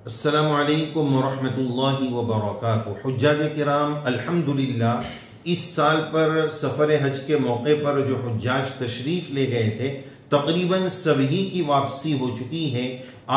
السلام علیکم ورحمۃ اللہ وبرکاتہ۔ حجاج کرام، الحمدللہ اس سال پر سفر حج کے موقع پر جو حجاج تشریف لے گئے تھے تقریباً سبھی کی واپسی ہو چکی ہے۔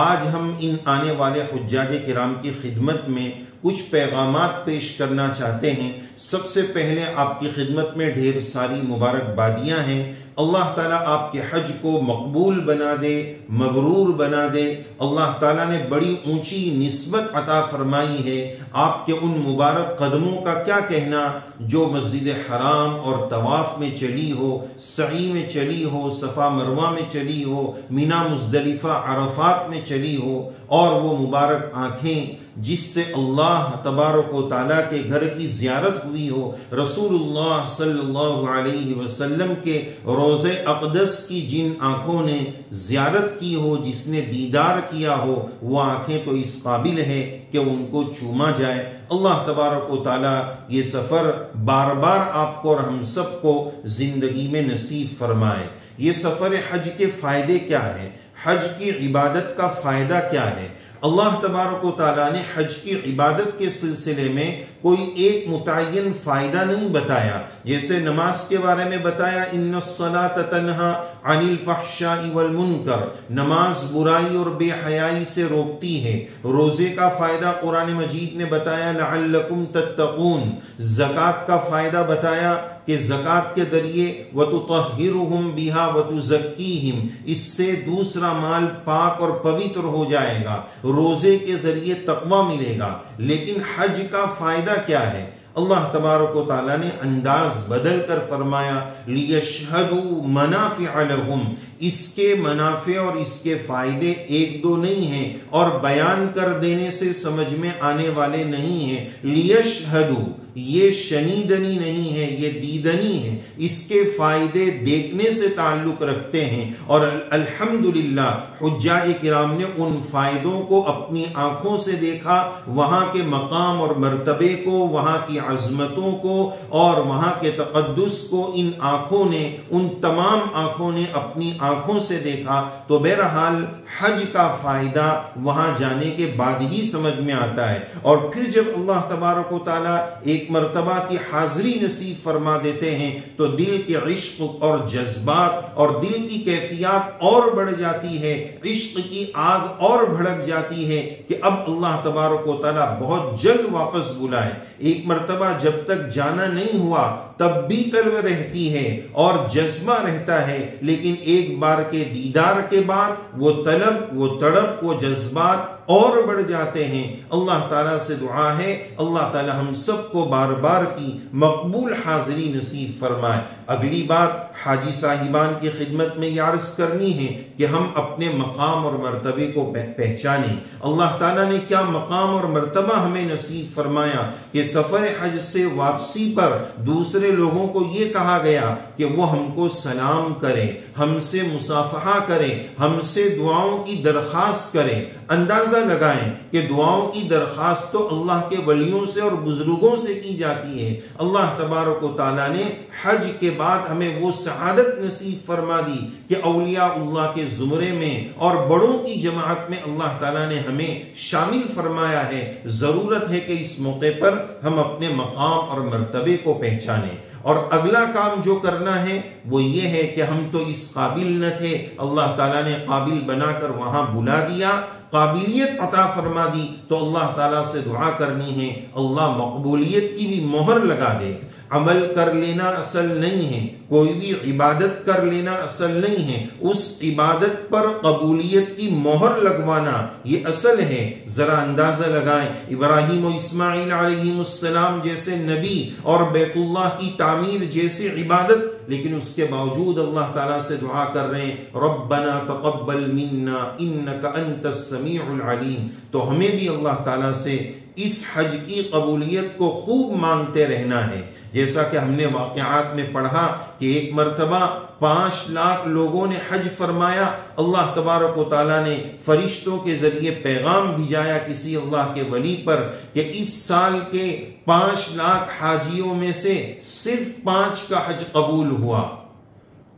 آج ہم ان آنے والے حجاج کرام کی خدمت میں کچھ پیغامات پیش کرنا چاہتے ہیں۔ سب سے پہلے آپ کی خدمت میں ڈھیر ساری مبارکبادیاں ہیں۔ اللہ تعالیٰ آپ کے حج کو مقبول بنا دے، مبرور بنا دے۔ اللہ تعالیٰ نے بڑی اونچی نسبت عطا فرمائی ہے۔ آپ کے ان مبارک قدموں کا کیا کہنا جو مسجد حرام اور طواف میں چلی ہو، سعی میں چلی ہو، صفا مروہ میں چلی ہو، مینا مزدلفہ عرفات میں چلی ہو، اور وہ مبارک آنکھیں جس سے اللہ تبارک و تعالیٰ کے گھر کی زیارت ہوئی ہو، رسول اللہ صلی اللہ علیہ وسلم کے روضہ اقدس کی جن آنکھوں نے زیارت کی ہو، جس نے دیدار کیا ہو، وہ آنکھیں تو اس قابل ہے کہ ان کو چوما جائے۔ اللہ تبارک و تعالیٰ یہ سفر بار بار آپ کو اور ہم سب کو زندگی میں نصیب فرمائے۔ یہ سفر حج کے فائدے کیا ہیں؟ حج کی عبادت کا فائدہ کیا ہے؟ اللہ تبارک و تعالیٰ نے حج کی عبادت کے سلسلے میں کوئی ایک متعین فائدہ نہیں بتایا۔ جیسے نماز کے بارے میں بتایا ان الصلاۃ تنہی عن الفحشاء والمنکر، نماز برائی اور بے حیائی سے روکتی ہے۔ روزے کا فائدہ قرآن مجید نے بتایا لعلکم تتقون، زکوٰۃ کا فائدہ بتایا کہ زکوٰۃ کے ذریعے وَتُطَهِّرُهُمْ بِهَا وَتُزَكِّيهِمْ، اس سے دوسرا مال پاک اور پوتر ہو جائے گا۔ روزے کے ذریعے تقوی ملے گا۔ لیکن حج کا فائدہ کیا ہے؟ اللہ تبارک و تعالیٰ نے انداز بدل کر فرمایا لِيَشْهَدُوا مَنَافِعَ لَهُمْ، اس کے منافع اور اس کے فائدے ایک دو نہیں ہیں اور بیان کر دینے سے سمجھ میں آنے والے نہیں ہیں۔ لِيَشْهَدُوا، یہ شنیدنی نہیں ہے، یہ دیدنی ہے، اس کے فائدے دیکھنے سے تعلق رکھتے ہیں۔ اور الحمدللہ حجاج کرام نے ان فائدوں کو اپنی آنکھوں سے دیکھا، وہاں کے مقام اور مرتبے کو، وہاں کی عظمتوں کو اور وہاں کے تقدس کو ان آنکھوں نے، ان تمام آنکھوں نے اپنی آنکھوں سے دیکھا۔ تو بہرحال حج کا فائدہ وہاں جانے کے بعد ہی سمجھ میں آتا ہے۔ اور پھر جب اللہ تبارک و تعالیٰ ایک مرتبہ کی حاضری نصیب فرما دیتے ہیں تو دل کے عشق اور جذبات اور دل کی کیفیات اور بڑھ جاتی ہے، عشق کی آگ اور بھڑک جاتی ہے کہ اب اللہ تبارک و تعالیٰ بہت جلد واپس بلائے۔ ایک مرتبہ جب تک جانا نہیں ہوا تب بھی قلب رہتی ہے اور جذبہ رہتا ہے، لیکن ایک بار کے دیدار کے بعد وہ طلب، وہ تڑپ، وہ جذبات اور بڑھ جاتے ہیں۔ اللہ تعالیٰ سے دعا ہے اللہ تعالیٰ ہم سب کو بار بار کی مقبول حاضری نصیب فرمائے۔ اگلی بات حاجی صاحبان کی خدمت میں یہ عرض کرنی ہے کہ ہم اپنے مقام اور مرتبے کو پہچانیں۔ اللہ تعالیٰ نے کیا مقام اور مرتبہ ہمیں نصیب فرمایا کہ سفر حج سے واپسی پر دوسرے لوگوں کو یہ کہا گیا کہ وہ ہم کو سلام کریں، ہم سے مصافحہ کریں، ہم سے دعاؤں کی درخواست کریں۔ اندازہ لگائیں کہ دعاؤں کی درخواست تو اللہ کے ولیوں سے اور بزرگوں سے کی جاتی ہے۔ اللہ تبارک و تعالیٰ نے حج کے بعد ہمیں وہ سعادت نصیب فرما دی کہ اولیاء اللہ کے زمرے میں اور بڑوں کی جماعت میں اللہ تعالیٰ نے ہمیں شامل فرمایا ہے۔ ضرورت ہے کہ اس موقع پر ہم اپنے مقام اور مرتبے کو پہچانیں۔ اور اگلا کام جو کرنا ہے وہ یہ ہے کہ ہم تو اس قابل نہ تھے، اللہ تعالیٰ نے قابل بنا کر وہاں بلا دیا، قابلیت عطا فرما دی، تو اللہ تعالیٰ سے دعا کرنی ہے اللہ مقبولیت کی بھی مہر لگا دے۔ عمل کر لینا اصل نہیں ہے، کوئی بھی عبادت کر لینا اصل نہیں ہے، اس عبادت پر قبولیت کی مہر لگوانا یہ اصل ہے۔ ذرا اندازہ لگائیں، ابراہیم و اسماعیل علیہ السلام جیسے نبی اور بیت اللہ کی تعمیر جیسی عبادت، لیکن اس کے باوجود اللہ تعالیٰ سے دعا کر رہے ہیں ربنا تقبل منا انک انت السمیع العلیم۔ تو ہمیں بھی اللہ تعالیٰ سے اس حج کی قبولیت کو خوب مانگتے رہنا ہے۔ جیسا کہ ہم نے واقعات میں پڑھا کہ ایک مرتبہ 5 لاکھ لوگوں نے حج فرمایا، اللہ تبارک و تعالیٰ نے فرشتوں کے ذریعے پیغام بھیجایا کسی اللہ کے ولی پر کہ اس سال کے 5 لاکھ حاجیوں میں سے صرف 5 کا حج قبول ہوا۔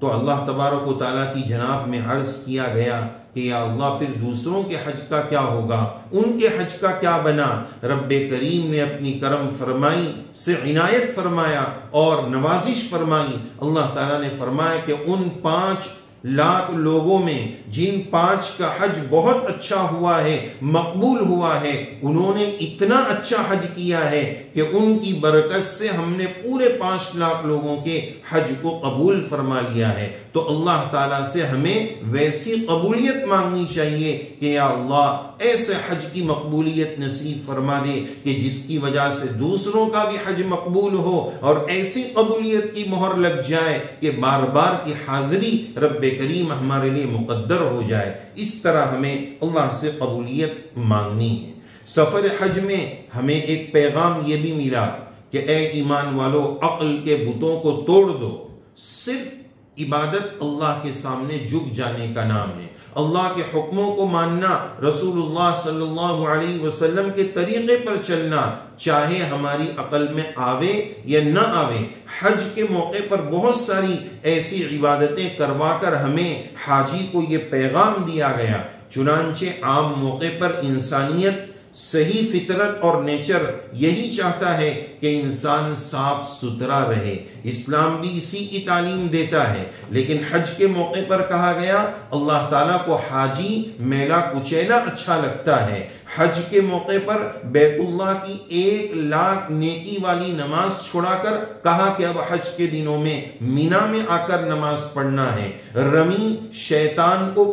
تو اللہ تبارک و تعالیٰ کی جناب میں عرض کیا گیا کہ یا اللہ پھر دوسروں کے حج کا کیا ہوگا، ان کے حج کا کیا بنا؟ رب کریم نے اپنی کرم فرمائی سے عنایت فرمایا اور نوازش فرمائی۔ اللہ تعالیٰ نے فرمایا کہ ان 5 لاکھ لوگوں میں جن 5 کا حج بہت اچھا ہوا ہے، مقبول ہوا ہے، انہوں نے اتنا اچھا حج کیا ہے کہ ان کی برکت سے ہم نے پورے 5 لاکھ لوگوں کے حج کو قبول فرما لیا ہے۔ تو اللہ تعالیٰ سے ہمیں ویسی قبولیت مانگنی چاہیے کہ یا اللہ ایسے حج کی مقبولیت نصیب فرما دے کہ جس کی وجہ سے دوسروں کا بھی حج مقبول ہو، اور ایسی قبولیت کی مہر لگ جائے کہ بار بار کی حاضری رب کریم ہمارے لیے مقدر ہو جائے۔ اس طرح ہمیں اللہ سے قبولیت مانگنی ہے۔ سفر حج میں ہمیں ایک پیغام یہ بھی ملا کہ اے ایمان والو، عقل کے بتوں کو توڑ دو، صرف عبادت اللہ کے سامنے جھک جانے کا نام ہے۔ اللہ کے حکموں کو ماننا، رسول اللہ صلی اللہ علیہ وسلم کے طریقے پر چلنا، چاہے ہماری عقل میں آوے یا نہ آوے۔ حج کے موقع پر بہت ساری ایسی عبادتیں کروا کر ہمیں حاجی کو یہ پیغام دیا گیا، چنانچہ عام موقع پر انسانیت، صحیح فطرت اور نیچر یہی چاہتا ہے کہ انسان صاف ستھرا رہے۔ اسلام بھی اسی کی تعلیم دیتا ہے، لیکن حج کے موقع پر کہا گیا اللہ تعالیٰ کو حاجی میلا کچیلا اچھا لگتا ہے۔ حج کے موقع پر بیت اللہ کی 1 لاکھ نیکی والی نماز چھوڑا کر کہا کہ اب حج کے دنوں میں مینا میں آ کر نماز پڑھنا ہے۔ رمی، شیطان کو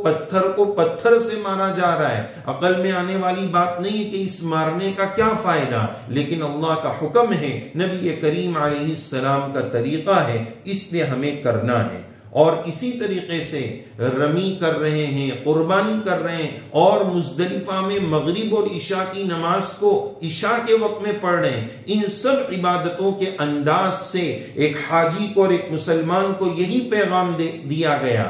پتھر سے مارا جا رہا ہے۔ عقل میں آنے والی بات نہیں ہے کہ اس مارنے کا کیا فائدہ، لیکن اللہ کا حکم ہے، نبی کریم علیہ السلام کا طریقہ ہے، اس لیے ہمیں کرنا ہے۔ اور اسی طریقے سے رمی کر رہے ہیں، قربانی کر رہے ہیں، اور مزدلفہ میں مغرب اور عشاء کی نماز کو عشاء کے وقت میں پڑھ رہے ہیں۔ ان سب عبادتوں کے انداز سے ایک حاجی کو اور ایک مسلمان کو یہی پیغام دیا گیا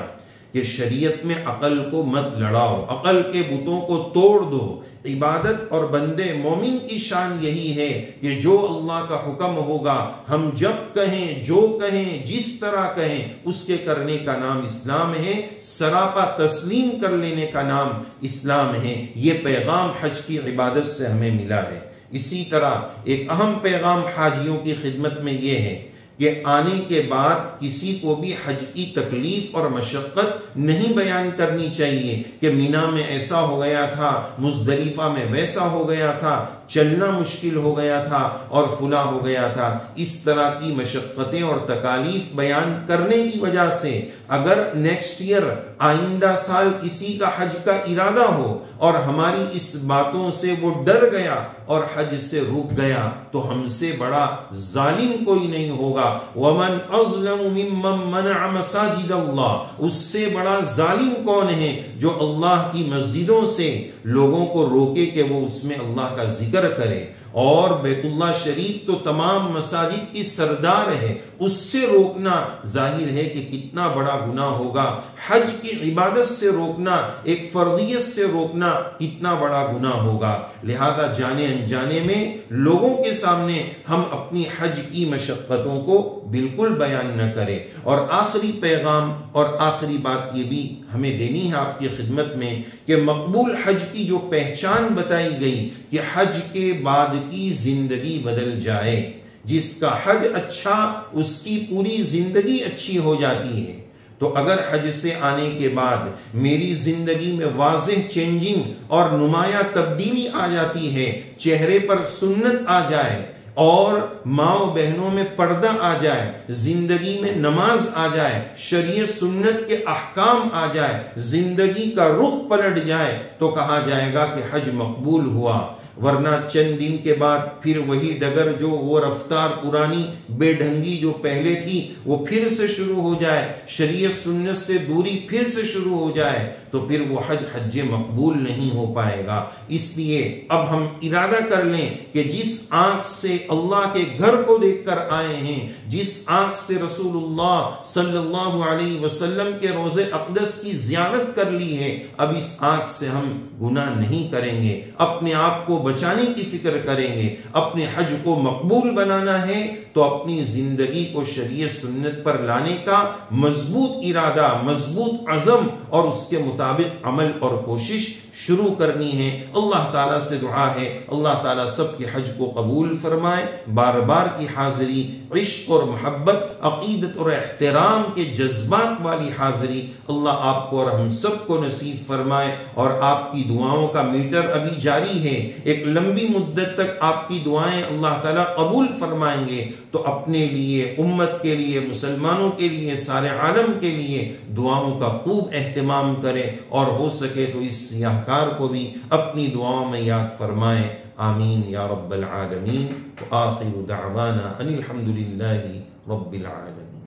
کہ شریعت میں عقل کو مت لڑاؤ، عقل کے بتوں کو توڑ دو۔ عبادت اور بندے مومن کی شان یہی ہے کہ جو اللہ کا حکم ہوگا ہم جب کہیں، جو کہیں، جس طرح کہیں، اس کے کرنے کا نام اسلام ہے، سراپا تسلیم کر لینے کا نام اسلام ہے۔ یہ پیغام حج کی عبادت سے ہمیں ملا ہے۔ اسی طرح ایک اہم پیغام حاجیوں کی خدمت میں یہ ہے کہ آنے کے بعد کسی کو بھی حج کی تکلیف اور مشقت نہیں بیان کرنی چاہیے کہ مینا میں ایسا ہو گیا تھا، مزدلفہ میں ویسا ہو گیا تھا، چلنا مشکل ہو گیا تھا اور فلاں ہو گیا تھا۔ اس طرح کی مشقتیں اور تکالیف بیان کرنے کی وجہ سے اگر نیکسٹ ایئر، آئندہ سال کسی کا حج کا ارادہ ہو اور ہماری اس باتوں سے وہ ڈر گیا اور حج سے رک گیا تو ہم سے بڑا ظالم کوئی نہیں ہوگا۔ وَمَنْ أَظْلَمُ مِمَّنْ مَنَعَ مَسَاجِدَ اللَّهِ، اس سے بڑا ظالم کون ہے جو اللہ کی مسجدوں سے لوگوں کو روکے کہ وہ اس میں اللہ کا ذکر کرے۔ اور بیت اللہ شریف تو تمام مساجد کی سردار ہے، اس سے روکنا ظاہر ہے کہ کتنا بڑا گناہ ہوگا۔ حج کی عبادت سے روکنا، ایک فرضیت سے روکنا کتنا بڑا گناہ ہوگا۔ لہذا جانے انجانے میں لوگوں کے سامنے ہم اپنی حج کی مشقتوں کو بالکل بیان نہ کریں۔ اور آخری پیغام اور آخری بات یہ بھی ہمیں دینی ہے آپ کی خدمت میں کہ مقبول حج کی جو پہچان بتائی گئی کہ حج کے بعد کی زندگی بدل جائے، جس کا حج اچھا اس کی پوری زندگی اچھی ہو جاتی ہے۔ تو اگر حج سے آنے کے بعد میری زندگی میں واضح چینجنگ اور نمایاں تبدیلی آ جاتی ہے، چہرے پر سنت آ جائے اور ماں و بہنوں میں پردہ آ جائے، زندگی میں نماز آ جائے، شریعت سنت کے احکام آ جائے، زندگی کا رخ پلٹ جائے، تو کہا جائے گا کہ حج مقبول ہوا۔ ورنہ چند دن کے بعد پھر وہی ڈگر، جو وہ رفتار پرانی بے ڈھنگی جو پہلے تھی وہ پھر سے شروع ہو جائے، شریعت سنت سے دوری پھر سے شروع ہو جائے، تو پھر وہ حج مقبول نہیں ہو پائے گا۔ اس لیے اب ہم ارادہ کر لیں کہ جس آنکھ سے اللہ کے گھر کو دیکھ کر آئے ہیں، جس آنکھ سے رسول اللہ صلی اللہ علیہ وسلم کے روضے اقدس کی زیارت کر لی ہے، اب اس آنکھ سے ہم گناہ نہیں کریں گے، اپنے آپ کو بچانے کی فکر کریں گے، اپنے حج کو مقبول بنانا ہے تو اپنی زندگی کو شریعت سنت پر لانے کا مضبوط ارادہ، مضبوط عزم اور اس کے مطابق عمل اور کوشش شروع کرنی ہے۔ اللہ تعالیٰ سے دعا ہے اللہ تعالیٰ سب کے حج کو قبول فرمائے، بار بار کی حاضری، عشق اور محبت، عقیدت اور احترام کے جذبات والی حاضری اللہ آپ کو اور ہم سب کو نصیب فرمائے۔ اور آپ کی دعاؤں کا میٹر ابھی جاری ہے، ایک لمبی مدت تک آپ کی دعائیں اللہ تعالیٰ قبول فرمائیں گے، تو اپنے لیے، امت کے لیے، مسلمانوں کے لیے، سارے عالم کے لیے دعاؤں کا خوب اہتمام کریں، اور ہو سکے تو اس سیاہ کار کو بھی اپنی دعاؤں میں یاد فرمائیں۔ آمین یا رب العالمین۔ وآخر دعوانا ان الحمد للہ رب العالمین۔